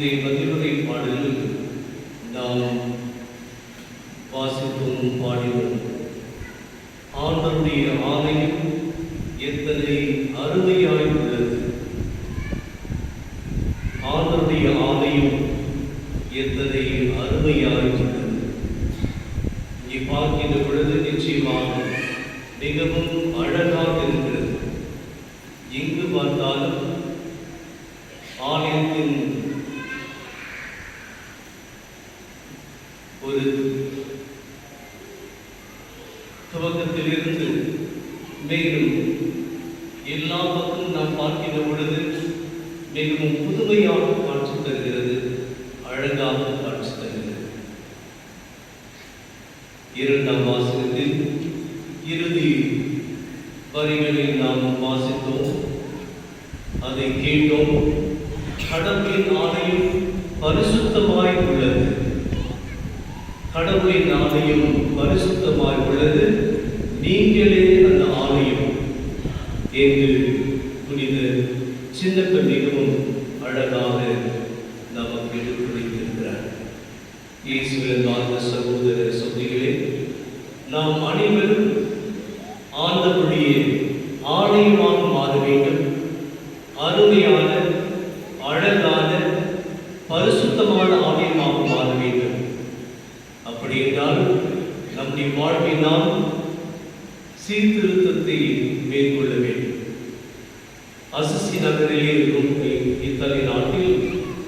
இந்த பதிலுரை பாடலில் நாம் வாசித்தும் பாடினோம். ஆண்டவருடைய ஆலயம் எத்தனை அருமையாய் உள்ளது! ஆண்டவருடைய ஆலயம் எத்தனை அருமையாய் உள்ளது! இங்கே பார்க்கின்ற பொழுது நிச்சயமாக மிகவும் அழகாக இருக்கிறது. எங்கு பார்த்தாலும் ஆலயத்தின் ஒரு துவக்கத்திலிருந்து மேலும் எல்லா பக்கம் நாம் பார்க்கின்ற பொழுது மிகவும் புதுமையாக காட்சி தருகிறது, அழகாக காட்சி தருகிறது. இரண்டாம் வாசகத்தில் இறுதி வரிகளில் நாம் வாசித்தோம், அதை கேட்டோம். கடவுளின் ஆலயம் பரிசுத்தமாய் உள்ளது, கடவுளின் ஆலயம் பரிசுத்தமாய் உள்ளது, நீங்களே அந்த ஆலயம் என்று புனித சின்னப்ப மிகவும் அழகாக நமக்கு எடுத்துரைத்திருக்கிறார். இயேசுவின் வாழ்ந்த சகோதர சகோதரிகளே, நாம் அனைவரும் ஆண்டவருடைய ஆலயமாக மாற வேண்டும். அருமையான அழகான பரிசுத்தமான ஆலயமாக மாற வேண்டும். அப்படி என்றால் நம்முடைய வாழ்வில் நாம் சீர்திருத்தத்தை மேற்கொள்ள வேண்டும். அசிசி நகரிலே இருக்கும் இத்தாலி நாட்டில்